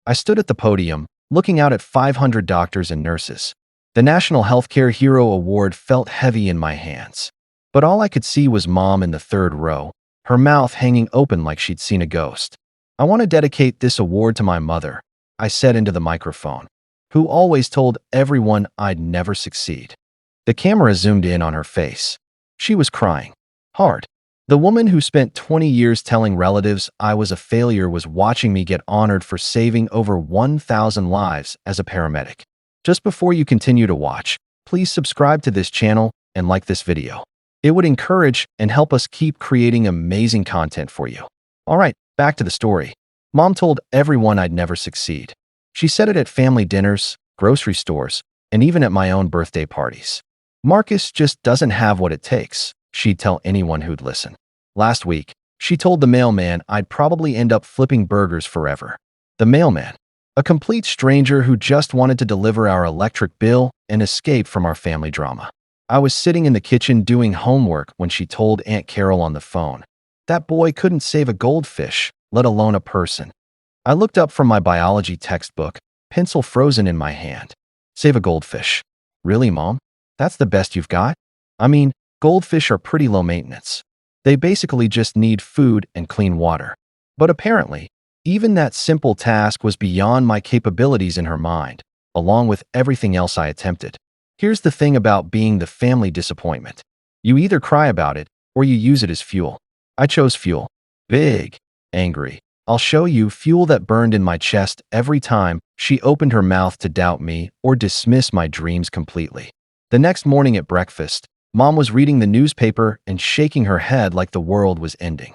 I stood at the podium, looking out at 500 doctors and nurses. The National Healthcare Hero Award felt heavy in my hands. But all I could see was Mom in the third row, her mouth hanging open like she'd seen a ghost. "I want to dedicate this award to my mother," I said into the microphone, "who always told everyone I'd never succeed." The camera zoomed in on her face. She was crying. Hard. The woman who spent 20 years telling relatives I was a failure was watching me get honored for saving over 1,000 lives as a paramedic. Just before you continue to watch, please subscribe to this channel and like this video. It would encourage and help us keep creating amazing content for you. All right, back to the story. Mom told everyone I'd never succeed. She said it at family dinners, grocery stores, and even at my own birthday parties. "Marcus just doesn't have what it takes," she'd tell anyone who'd listen. Last week, she told the mailman I'd probably end up flipping burgers forever. The mailman, a complete stranger who just wanted to deliver our electric bill and escape from our family drama. I was sitting in the kitchen doing homework when she told Aunt Carol on the phone, "That boy couldn't save a goldfish, let alone a person." I looked up from my biology textbook, pencil frozen in my hand. "Save a goldfish? Really, Mom? That's the best you've got? I mean, goldfish are pretty low maintenance. They basically just need food and clean water." But apparently, even that simple task was beyond my capabilities in her mind, along with everything else I attempted. Here's the thing about being the family disappointment. You either cry about it, or you use it as fuel. I chose fuel. Big, angry. I'll show you fuel that burned in my chest every time she opened her mouth to doubt me or dismiss my dreams completely. The next morning at breakfast, Mom was reading the newspaper and shaking her head like the world was ending.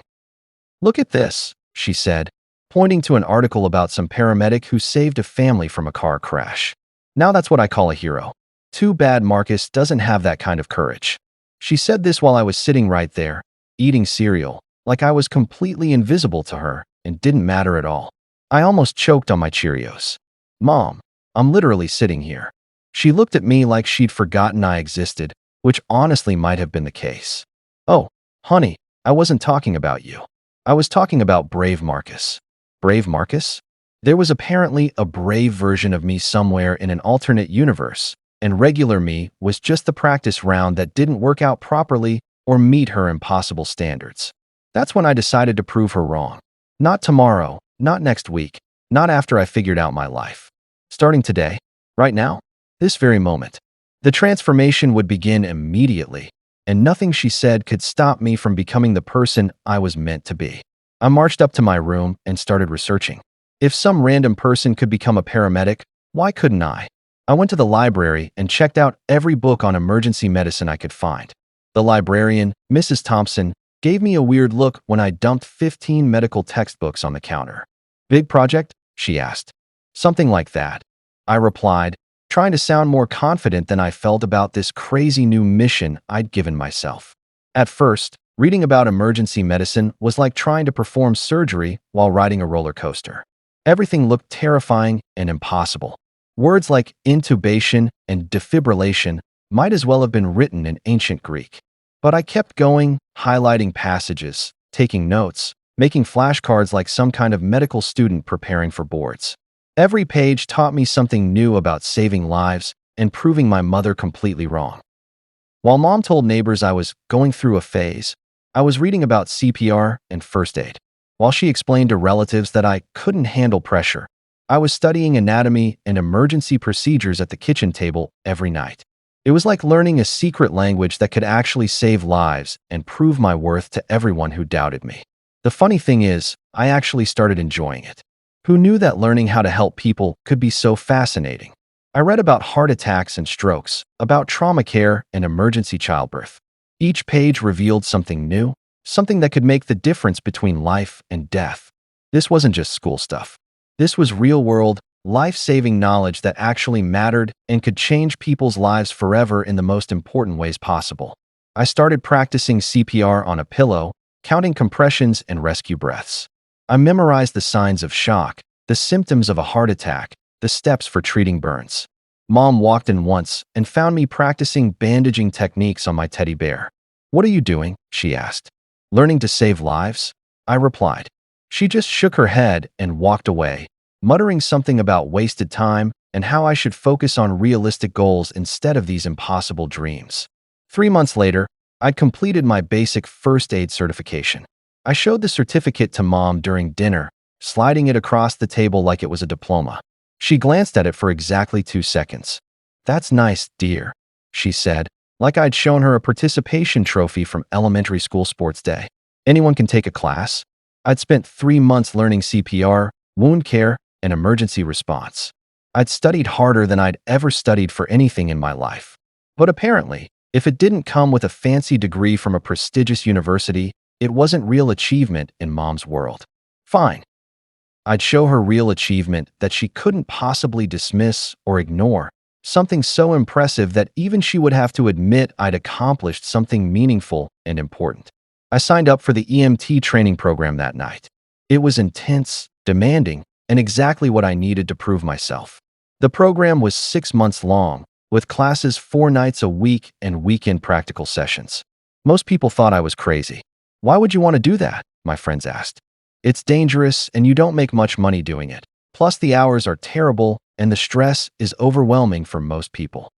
"Look at this," she said, pointing to an article about some paramedic who saved a family from a car crash. "Now that's what I call a hero. Too bad Marcus doesn't have that kind of courage." She said this while I was sitting right there, eating cereal, like I was completely invisible to her and didn't matter at all. I almost choked on my Cheerios. "Mom, I'm literally sitting here." She looked at me like she'd forgotten I existed, which honestly might have been the case. "Oh, honey, I wasn't talking about you. I was talking about brave Marcus." Brave Marcus? There was apparently a brave version of me somewhere in an alternate universe, and regular me was just the practice round that didn't work out properly or meet her impossible standards. That's when I decided to prove her wrong. Not tomorrow, not next week, not after I figured out my life. Starting today, right now, this very moment. The transformation would begin immediately, and nothing she said could stop me from becoming the person I was meant to be. I marched up to my room and started researching. If some random person could become a paramedic, why couldn't I? I went to the library and checked out every book on emergency medicine I could find. The librarian, Mrs. Thompson, gave me a weird look when I dumped 15 medical textbooks on the counter. "Big project?" she asked. "Something like that," I replied, trying to sound more confident than I felt about this crazy new mission I'd given myself. At first, reading about emergency medicine was like trying to perform surgery while riding a roller coaster. Everything looked terrifying and impossible. Words like intubation and defibrillation might as well have been written in ancient Greek. But I kept going, highlighting passages, taking notes, making flashcards like some kind of medical student preparing for boards. Every page taught me something new about saving lives and proving my mother completely wrong. While Mom told neighbors I was going through a phase, I was reading about CPR and first aid. While she explained to relatives that I couldn't handle pressure, I was studying anatomy and emergency procedures at the kitchen table every night. It was like learning a secret language that could actually save lives and prove my worth to everyone who doubted me. The funny thing is, I actually started enjoying it. Who knew that learning how to help people could be so fascinating? I read about heart attacks and strokes, about trauma care and emergency childbirth. Each page revealed something new, something that could make the difference between life and death. This wasn't just school stuff. This was real-world, life-saving knowledge that actually mattered and could change people's lives forever in the most important ways possible. I started practicing CPR on a pillow, counting compressions and rescue breaths. I memorized the signs of shock, the symptoms of a heart attack, the steps for treating burns. Mom walked in once and found me practicing bandaging techniques on my teddy bear. "What are you doing?" she asked. "Learning to save lives?" I replied. She just shook her head and walked away, muttering something about wasted time and how I should focus on realistic goals instead of these impossible dreams. 3 months later, I'd completed my basic first aid certification. I showed the certificate to Mom during dinner, sliding it across the table like it was a diploma. She glanced at it for exactly 2 seconds. "That's nice, dear," she said, like I'd shown her a participation trophy from elementary school sports day. "Anyone can take a class?" I'd spent 3 months learning CPR, wound care, and emergency response. I'd studied harder than I'd ever studied for anything in my life. But apparently, if it didn't come with a fancy degree from a prestigious university, it wasn't real achievement in Mom's world. Fine. I'd show her real achievement that she couldn't possibly dismiss or ignore, something so impressive that even she would have to admit I'd accomplished something meaningful and important. I signed up for the EMT training program that night. It was intense, demanding, and exactly what I needed to prove myself. The program was 6 months long, with classes 4 nights a week and weekend practical sessions. Most people thought I was crazy. "Why would you want to do that?" my friends asked. "It's dangerous and you don't make much money doing it. Plus the hours are terrible and the stress is overwhelming for most people."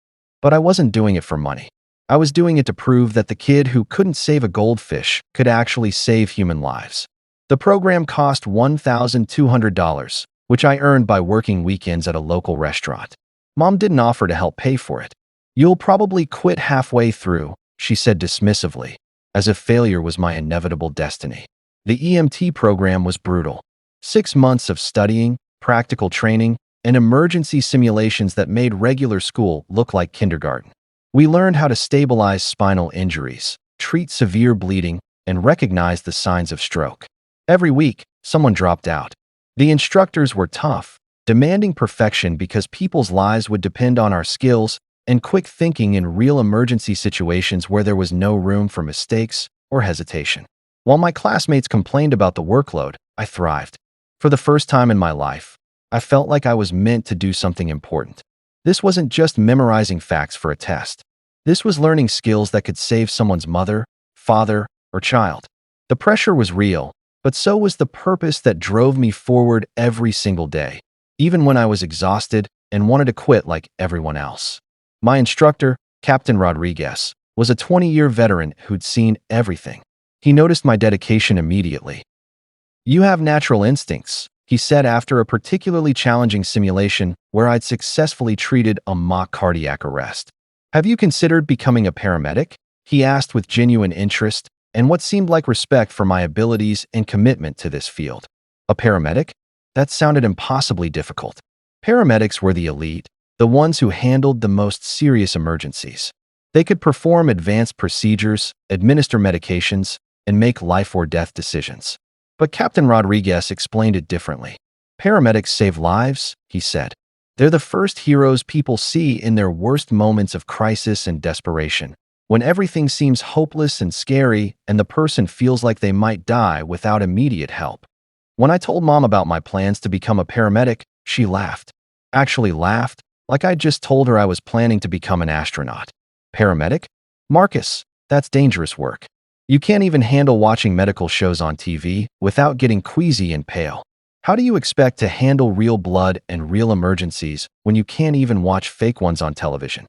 But I wasn't doing it for money. I was doing it to prove that the kid who couldn't save a goldfish could actually save human lives. The program cost $1,200, which I earned by working weekends at a local restaurant. Mom didn't offer to help pay for it. "You'll probably quit halfway through," she said dismissively, as if failure was my inevitable destiny. The EMT program was brutal. 6 months of studying, practical training, and emergency simulations that made regular school look like kindergarten. We learned how to stabilize spinal injuries, treat severe bleeding, and recognize the signs of stroke. Every week, someone dropped out. The instructors were tough, demanding perfection because people's lives would depend on our skills and quick thinking in real emergency situations where there was no room for mistakes or hesitation. While my classmates complained about the workload, I thrived. For the first time in my life, I felt like I was meant to do something important. This wasn't just memorizing facts for a test. This was learning skills that could save someone's mother, father, or child. The pressure was real, but so was the purpose that drove me forward every single day, even when I was exhausted and wanted to quit like everyone else. My instructor, Captain Rodriguez, was a 20-year veteran who'd seen everything. He noticed my dedication immediately. "You have natural instincts," he said after a particularly challenging simulation where I'd successfully treated a mock cardiac arrest. "Have you considered becoming a paramedic?" he asked with genuine interest and what seemed like respect for my abilities and commitment to this field. A paramedic? That sounded impossibly difficult. Paramedics were the elite, the ones who handled the most serious emergencies. They could perform advanced procedures, administer medications, and make life or death decisions. But Captain Rodriguez explained it differently. "Paramedics save lives," he said. "They're the first heroes people see in their worst moments of crisis and desperation, when everything seems hopeless and scary and the person feels like they might die without immediate help." When I told Mom about my plans to become a paramedic, she laughed. Actually laughed, like I'd just told her I was planning to become an astronaut. "Paramedic? Marcus, that's dangerous work. You can't even handle watching medical shows on TV without getting queasy and pale. How do you expect to handle real blood and real emergencies when you can't even watch fake ones on television?"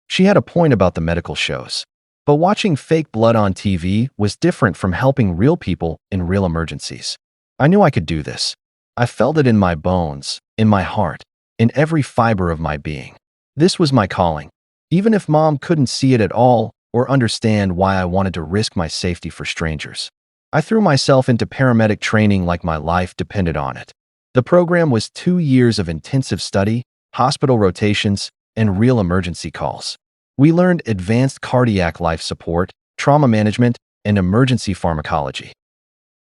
She had a point about the medical shows. But watching fake blood on TV was different from helping real people in real emergencies. I knew I could do this. I felt it in my bones, in my heart, in every fiber of my being. This was my calling. Even if Mom couldn't see it at all or understand why I wanted to risk my safety for strangers. I threw myself into paramedic training like my life depended on it. The program was 2 years of intensive study, hospital rotations, and real emergency calls. We learned advanced cardiac life support, trauma management, and emergency pharmacology.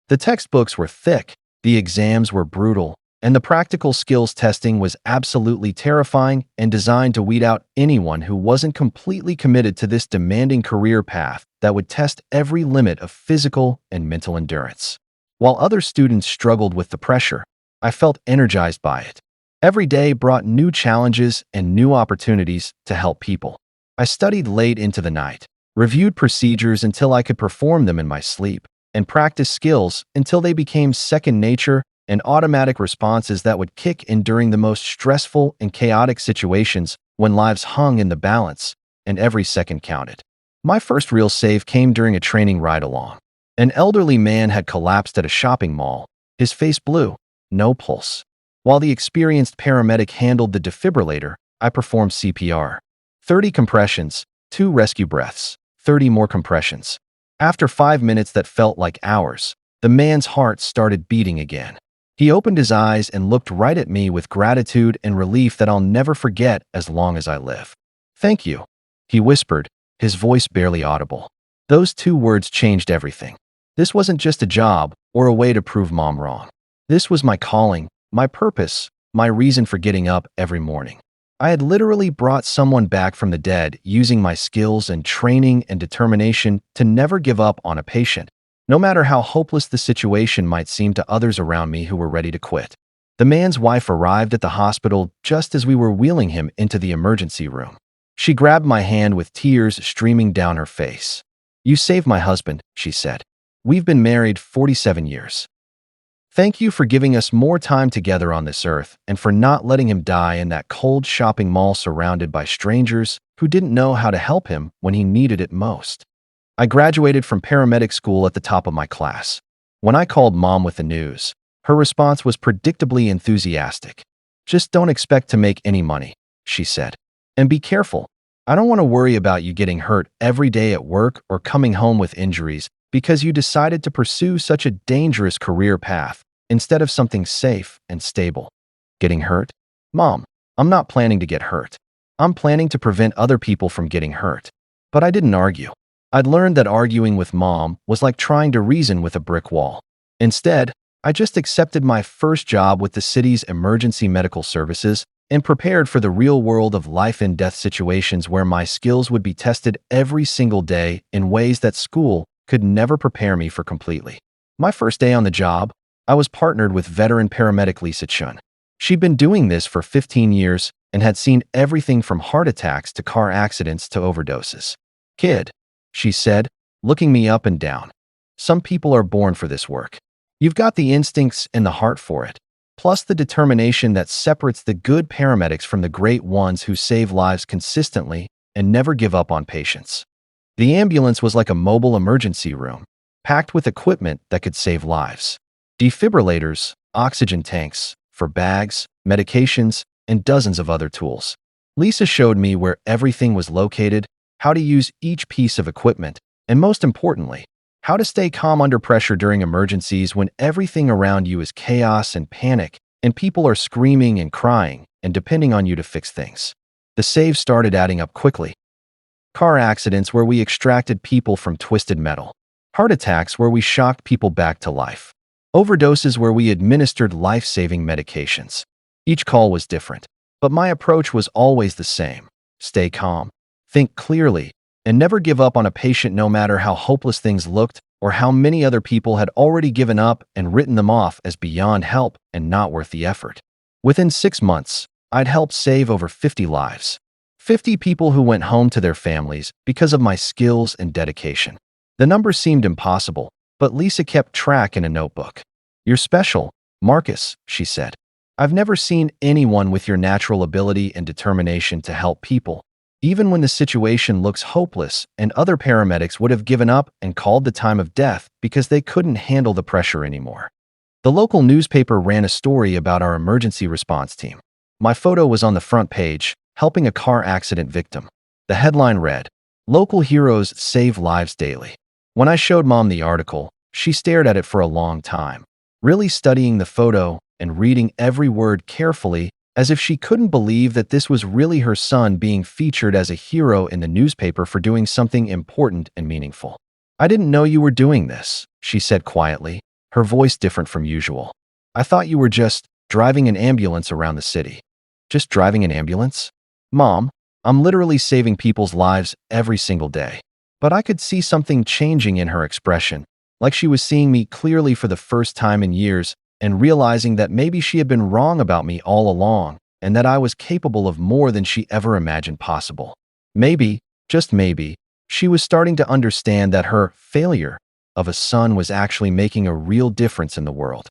The textbooks were thick, the exams were brutal, and the practical skills testing was absolutely terrifying and designed to weed out anyone who wasn't completely committed to this demanding career path that would test every limit of physical and mental endurance. While other students struggled with the pressure, I felt energized by it. Every day brought new challenges and new opportunities to help people. I studied late into the night, reviewed procedures until I could perform them in my sleep, and practiced skills until they became second nature and automatic responses that would kick in during the most stressful and chaotic situations when lives hung in the balance and every second counted. My first real save came during a training ride-along. An elderly man had collapsed at a shopping mall, his face blue, no pulse. While the experienced paramedic handled the defibrillator, I performed CPR. 30 compressions, 2 rescue breaths, 30 more compressions. After 5 minutes that felt like hours, the man's heart started beating again. He opened his eyes and looked right at me with gratitude and relief that I'll never forget as long as I live. "Thank you," he whispered, his voice barely audible. Those 2 words changed everything. This wasn't just a job or a way to prove Mom wrong. This was my calling, my purpose, my reason for getting up every morning. I had literally brought someone back from the dead using my skills and training and determination to never give up on a patient, no matter how hopeless the situation might seem to others around me who were ready to quit. The man's wife arrived at the hospital just as we were wheeling him into the emergency room. She grabbed my hand with tears streaming down her face. "You saved my husband," she said. "We've been married 47 years. Thank you for giving us more time together on this earth and for not letting him die in that cold shopping mall surrounded by strangers who didn't know how to help him when he needed it most." I graduated from paramedic school at the top of my class. When I called Mom with the news, her response was predictably enthusiastic. "Just don't expect to make any money," she said. "And be careful. I don't want to worry about you getting hurt every day at work or coming home with injuries because you decided to pursue such a dangerous career path instead of something safe and stable." Getting hurt? Mom, I'm not planning to get hurt. I'm planning to prevent other people from getting hurt. But I didn't argue. I'd learned that arguing with Mom was like trying to reason with a brick wall. Instead, I just accepted my first job with the city's emergency medical services and prepared for the real world of life-and-death situations where my skills would be tested every single day in ways that school could never prepare me for completely. My first day on the job, I was partnered with veteran paramedic Lisa Chun. She'd been doing this for 15 years and had seen everything from heart attacks to car accidents to overdoses. "Kid," she said, looking me up and down, "some people are born for this work. You've got the instincts and the heart for it, plus the determination that separates the good paramedics from the great ones who save lives consistently and never give up on patients." The ambulance was like a mobile emergency room, packed with equipment that could save lives. Defibrillators, oxygen tanks, for bags, medications, and dozens of other tools. Lisa showed me where everything was located, how to use each piece of equipment, and most importantly, how to stay calm under pressure during emergencies when everything around you is chaos and panic, and people are screaming and crying and depending on you to fix things. The saves started adding up quickly. Car accidents where we extracted people from twisted metal. Heart attacks where we shocked people back to life. Overdoses where we administered life-saving medications. Each call was different, but my approach was always the same. Stay calm, think clearly, and never give up on a patient no matter how hopeless things looked or how many other people had already given up and written them off as beyond help and not worth the effort. Within 6 months, I'd helped save over 50 lives. 50 people who went home to their families because of my skills and dedication. The number seemed impossible, but Lisa kept track in a notebook. "You're special, Marcus," she said. "I've never seen anyone with your natural ability and determination to help people, even when the situation looks hopeless and other paramedics would have given up and called the time of death because they couldn't handle the pressure anymore." The local newspaper ran a story about our emergency response team. My photo was on the front page, helping a car accident victim. The headline read, "Local heroes save lives daily." When I showed Mom the article, she stared at it for a long time, really studying the photo and reading every word carefully as if she couldn't believe that this was really her son being featured as a hero in the newspaper for doing something important and meaningful. "I didn't know you were doing this," she said quietly, her voice different from usual. "I thought you were just driving an ambulance around the city." "Just driving an ambulance? Mom, I'm literally saving people's lives every single day." But I could see something changing in her expression, like she was seeing me clearly for the first time in years and realizing that maybe she had been wrong about me all along and that I was capable of more than she ever imagined possible. Maybe, just maybe, she was starting to understand that her failure of a son was actually making a real difference in the world.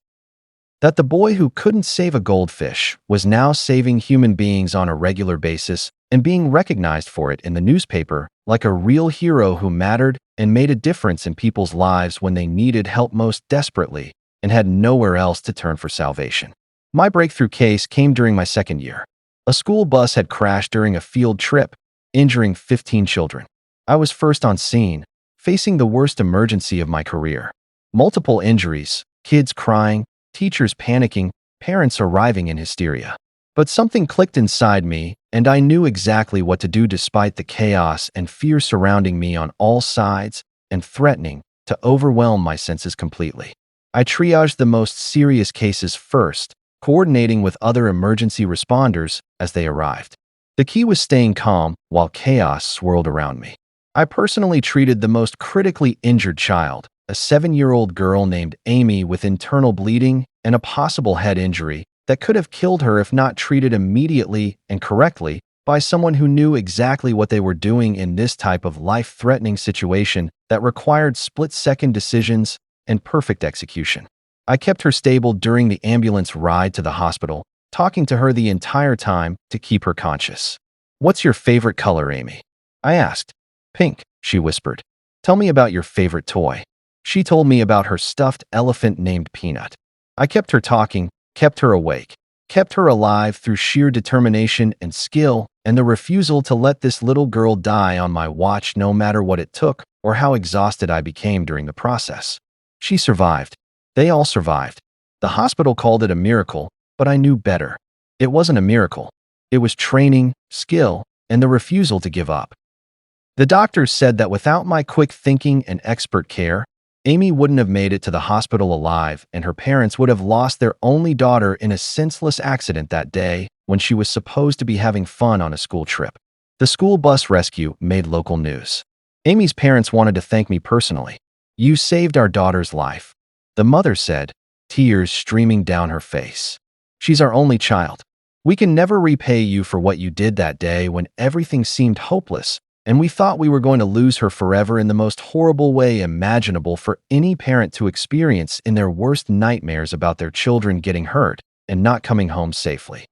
That the boy who couldn't save a goldfish was now saving human beings on a regular basis and being recognized for it in the newspaper like a real hero who mattered and made a difference in people's lives when they needed help most desperately and had nowhere else to turn for salvation. My breakthrough case came during my second year. A school bus had crashed during a field trip, injuring 15 children. I was first on scene, facing the worst emergency of my career. Multiple injuries, kids crying, teachers panicking, parents arriving in hysteria. But something clicked inside me, and I knew exactly what to do despite the chaos and fear surrounding me on all sides and threatening to overwhelm my senses completely. I triaged the most serious cases first, coordinating with other emergency responders as they arrived. The key was staying calm while chaos swirled around me. I personally treated the most critically injured child, a 7-year-old girl named Amy with internal bleeding and a possible head injury that could have killed her if not treated immediately and correctly by someone who knew exactly what they were doing in this type of life-threatening situation that required split-second decisions and perfect execution. I kept her stable during the ambulance ride to the hospital, talking to her the entire time to keep her conscious. "What's your favorite color, Amy?" I asked. "Pink," she whispered. "Tell me about your favorite toy." She told me about her stuffed elephant named Peanut. I kept her talking, kept her awake, kept her alive through sheer determination and skill and the refusal to let this little girl die on my watch no matter what it took or how exhausted I became during the process. She survived. They all survived. The hospital called it a miracle, but I knew better. It wasn't a miracle. It was training, skill, and the refusal to give up. The doctors said that without my quick thinking and expert care, Amy wouldn't have made it to the hospital alive, and her parents would have lost their only daughter in a senseless accident that day when she was supposed to be having fun on a school trip. The school bus rescue made local news. Amy's parents wanted to thank me personally. "You saved our daughter's life," the mother said, tears streaming down her face. "She's our only child. We can never repay you for what you did that day when everything seemed hopeless, and we thought we were going to lose her forever in the most horrible way imaginable for any parent to experience in their worst nightmares about their children getting hurt and not coming home safely."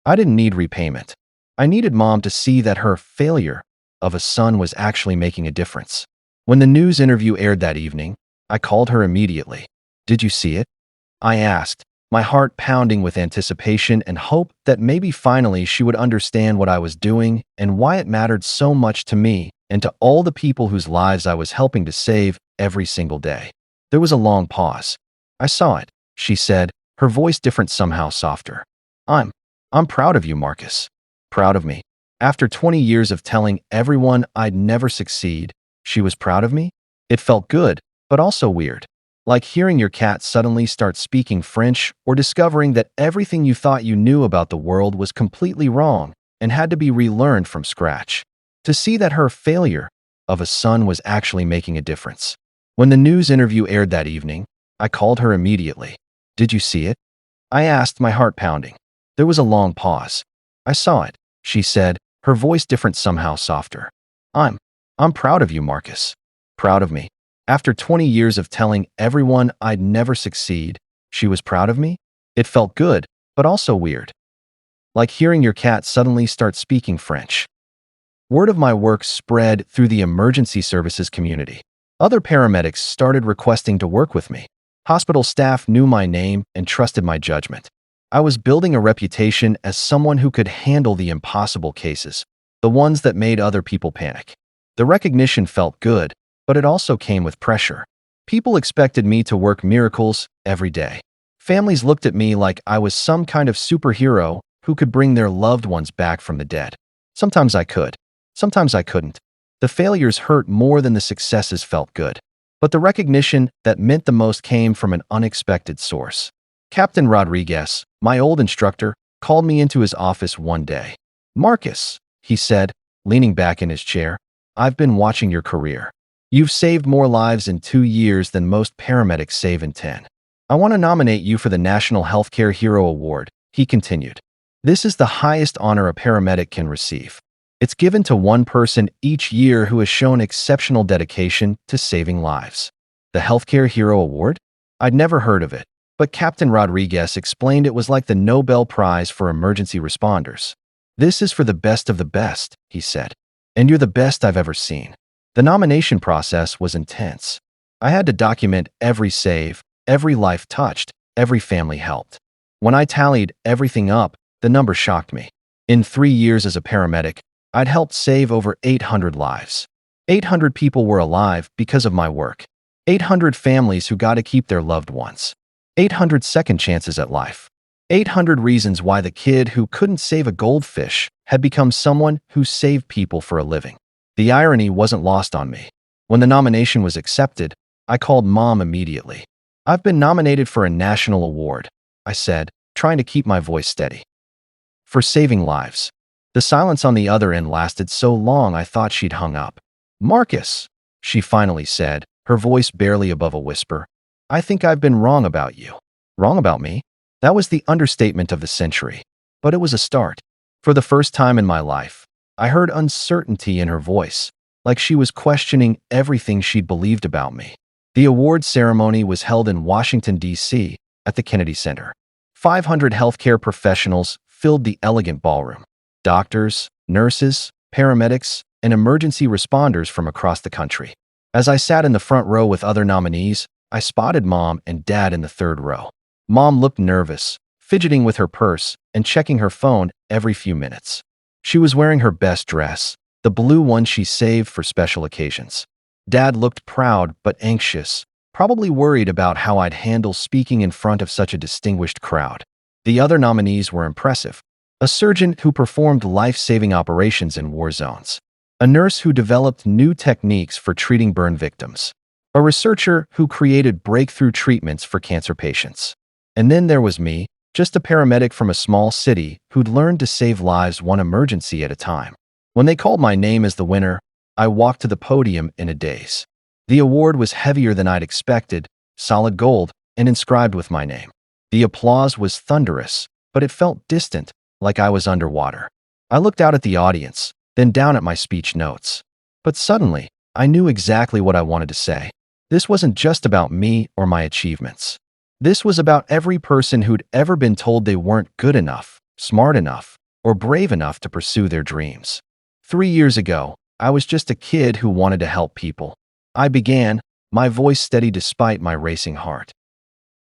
I didn't need repayment. I needed Mom to see that her failure of a son was actually making a difference. When the news interview aired that evening, I called her immediately. "Did you see it?" I asked, my heart pounding with anticipation and hope that maybe finally she would understand what I was doing and why it mattered so much to me and to all the people whose lives I was helping to save every single day. There was a long pause. "I saw it," she said, her voice different, somehow softer. I'm proud of you, Marcus." Proud of me. After 20 years of telling everyone I'd never succeed, she was proud of me? It felt good, but also weird. Like hearing your cat suddenly start speaking French or discovering that everything you thought you knew about the world was completely wrong and had to be relearned from scratch. To see that her failure of a son was actually making a difference. When the news interview aired that evening, I called her immediately. "Did you see it?" I asked, my heart pounding. There was a long pause. "I saw it," she said, her voice different, somehow softer. I'm proud of you, Marcus." Proud of me. After 20 years of telling everyone I'd never succeed, she was proud of me? It felt good, but also weird. Like hearing your cat suddenly start speaking French. Word of my work spread through the emergency services community. Other paramedics started requesting to work with me. Hospital staff knew my name and trusted my judgment. I was building a reputation as someone who could handle the impossible cases, the ones that made other people panic. The recognition felt good, but it also came with pressure. People expected me to work miracles every day. Families looked at me like I was some kind of superhero who could bring their loved ones back from the dead. Sometimes I could. Sometimes I couldn't. The failures hurt more than the successes felt good. But the recognition that meant the most came from an unexpected source. Captain Rodriguez, my old instructor, called me into his office one day. "Marcus," he said, leaning back in his chair, "I've been watching your career. You've saved more lives in 2 years than most paramedics save in 10. I want to nominate you for the National Healthcare Hero Award," he continued. "This is the highest honor a paramedic can receive. It's given to one person each year who has shown exceptional dedication to saving lives." The Healthcare Hero Award? I'd never heard of it, But Captain Rodriguez explained it was like the Nobel Prize for emergency responders. This is for the best of the best, he said. And you're the best I've ever seen. The nomination process was intense. I had to document every save, every life touched, every family helped. When I tallied everything up, the number shocked me. In 3 years as a paramedic, I'd helped save over 800 lives. 800 people were alive because of my work. 800 families who got to keep their loved ones. 800 second chances at life. 800 reasons why the kid who couldn't save a goldfish had become someone who saved people for a living. The irony wasn't lost on me. When the nomination was accepted, I called Mom immediately. "I've been nominated for a national award," I said, trying to keep my voice steady. "For saving lives." The silence on the other end lasted so long I thought she'd hung up. "Marcus," she finally said, her voice barely above a whisper, "I think I've been wrong about you." Wrong about me? That was the understatement of the century. But it was a start. For the first time in my life, I heard uncertainty in her voice, like she was questioning everything she'd believed about me. The award ceremony was held in Washington, D.C., at the Kennedy Center. 500 healthcare professionals filled the elegant ballroom. Doctors, nurses, paramedics, and emergency responders from across the country. As I sat in the front row with other nominees, I spotted Mom and Dad in the third row. Mom looked nervous, fidgeting with her purse and checking her phone every few minutes. She was wearing her best dress, the blue one she saved for special occasions. Dad looked proud but anxious, probably worried about how I'd handle speaking in front of such a distinguished crowd. The other nominees were impressive. A surgeon who performed life-saving operations in war zones. A nurse who developed new techniques for treating burn victims. A researcher who created breakthrough treatments for cancer patients. And then there was me, just a paramedic from a small city who'd learned to save lives one emergency at a time. When they called my name as the winner, I walked to the podium in a daze. The award was heavier than I'd expected, solid gold, and inscribed with my name. The applause was thunderous, but it felt distant, like I was underwater. I looked out at the audience, then down at my speech notes. But suddenly, I knew exactly what I wanted to say. This wasn't just about me or my achievements. This was about every person who'd ever been told they weren't good enough, smart enough, or brave enough to pursue their dreams. 3 years ago, I was just a kid who wanted to help people. I began, my voice steady despite my racing heart.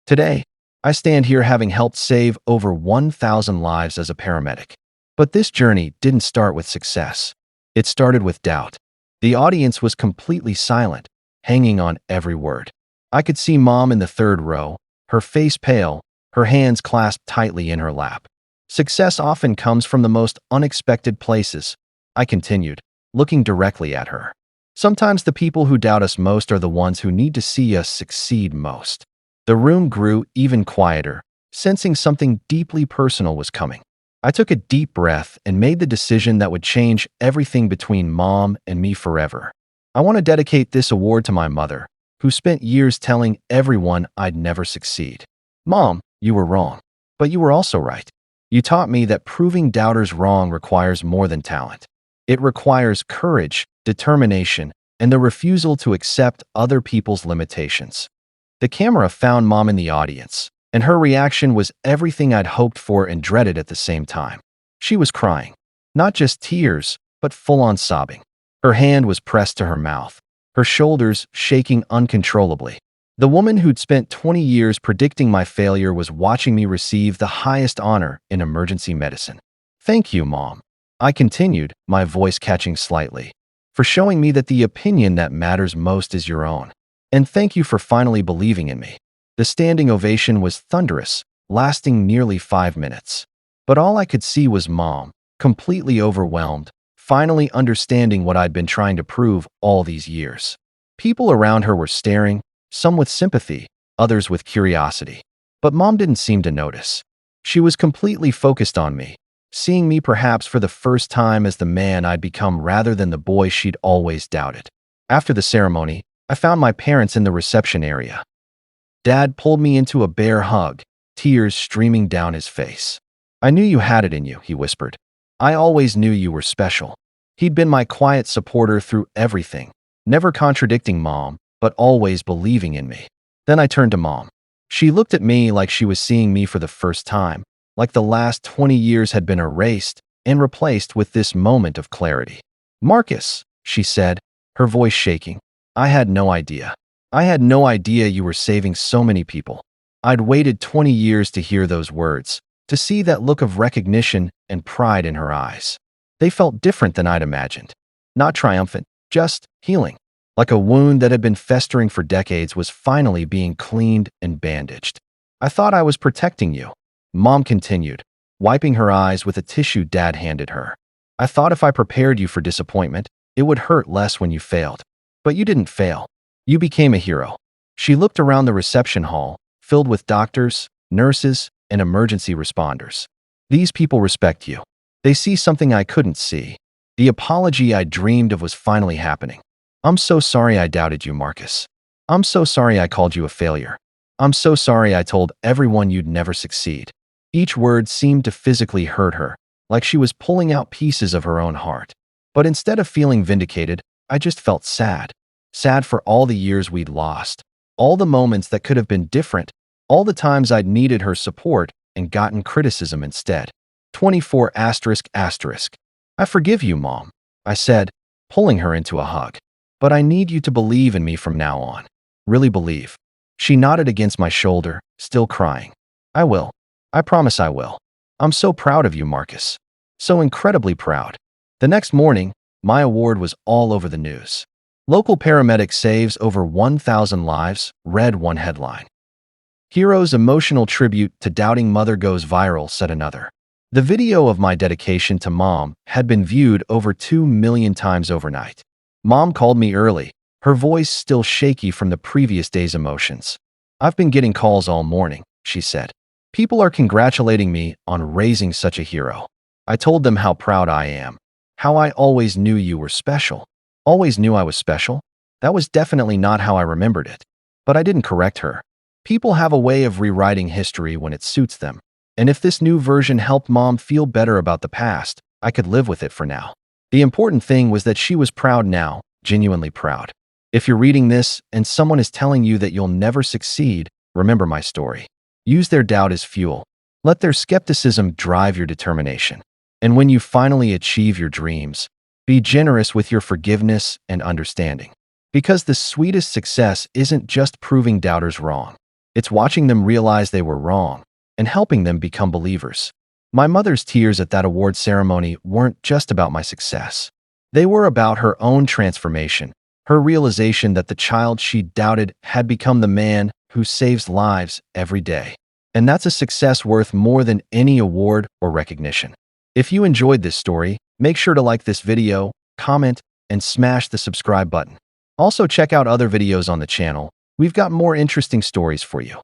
Today, I stand here having helped save over 1,000 lives as a paramedic. But this journey didn't start with success. It started with doubt. The audience was completely silent, hanging on every word. I could see Mom in the third row, her face pale, her hands clasped tightly in her lap. Success often comes from the most unexpected places, I continued, looking directly at her. Sometimes the people who doubt us most are the ones who need to see us succeed most. The room grew even quieter, sensing something deeply personal was coming. I took a deep breath and made the decision that would change everything between Mom and me forever. I want to dedicate this award to my mother, who spent years telling everyone I'd never succeed. "Mom, you were wrong. But you were also right. You taught me that proving doubters wrong requires more than talent. It requires courage, determination, and the refusal to accept other people's limitations." The camera found Mom in the audience, and her reaction was everything I'd hoped for and dreaded at the same time. She was crying. Not just tears, but full-on sobbing. Her hand was pressed to her mouth, her shoulders shaking uncontrollably. The woman who'd spent 20 years predicting my failure was watching me receive the highest honor in emergency medicine. "Thank you, Mom," I continued, my voice catching slightly, "for showing me that the opinion that matters most is your own. And thank you for finally believing in me." The standing ovation was thunderous, lasting nearly 5 minutes. But all I could see was Mom, completely overwhelmed, finally understanding what I'd been trying to prove all these years. People around her were staring, some with sympathy, others with curiosity. But Mom didn't seem to notice. She was completely focused on me, seeing me perhaps for the first time as the man I'd become rather than the boy she'd always doubted. After the ceremony, I found my parents in the reception area. Dad pulled me into a bear hug, tears streaming down his face. "I knew you had it in you," he whispered. "I always knew you were special." He'd been my quiet supporter through everything, never contradicting Mom, but always believing in me. Then I turned to Mom. She looked at me like she was seeing me for the first time, like the last 20 years had been erased and replaced with this moment of clarity. "Marcus," she said, her voice shaking, "I had no idea. I had no idea you were saving so many people." I'd waited 20 years to hear those words, to see that look of recognition and pride in her eyes. They felt different than I'd imagined. Not triumphant, just healing. Like a wound that had been festering for decades was finally being cleaned and bandaged. "I thought I was protecting you," Mom continued, wiping her eyes with a tissue Dad handed her. "I thought if I prepared you for disappointment, it would hurt less when you failed. But you didn't fail. You became a hero." She looked around the reception hall, filled with doctors, nurses, and emergency responders. "These people respect you. They see something I couldn't see. The apology I dreamed of was finally happening. I'm so sorry I doubted you, Marcus. I'm so sorry I called you a failure. I'm so sorry I told everyone you'd never succeed." Each word seemed to physically hurt her, like she was pulling out pieces of her own heart. But instead of feeling vindicated, I just felt sad. Sad for all the years we'd lost, all the moments that could have been different, all the times I'd needed her support and gotten criticism instead. 24 asterisk asterisk. "I forgive you, Mom," I said, pulling her into a hug. "But I need you to believe in me from now on. Really believe." She nodded against my shoulder, still crying. "I will. I promise I will. I'm so proud of you, Marcus. So incredibly proud." The next morning, my award was all over the news. "Local paramedic saves over 1,000 lives," read one headline. "Hero's emotional tribute to doubting mother goes viral," said another. The video of my dedication to Mom had been viewed over 2 million times overnight. Mom called me early, her voice still shaky from the previous day's emotions. "I've been getting calls all morning," she said. "People are congratulating me on raising such a hero. I told them how proud I am, how I always knew you were special." Always knew I was special? That was definitely not how I remembered it. But I didn't correct her. People have a way of rewriting history when it suits them. And if this new version helped Mom feel better about the past, I could live with it for now. The important thing was that she was proud now, genuinely proud. If you're reading this and someone is telling you that you'll never succeed, remember my story. Use their doubt as fuel. Let their skepticism drive your determination. And when you finally achieve your dreams, be generous with your forgiveness and understanding. Because the sweetest success isn't just proving doubters wrong. It's watching them realize they were wrong and helping them become believers. My mother's tears at that award ceremony weren't just about my success. They were about her own transformation, her realization that the child she doubted had become the man who saves lives every day. And that's a success worth more than any award or recognition. If you enjoyed this story, make sure to like this video, comment, and smash the subscribe button. Also check out other videos on the channel. We've got more interesting stories for you.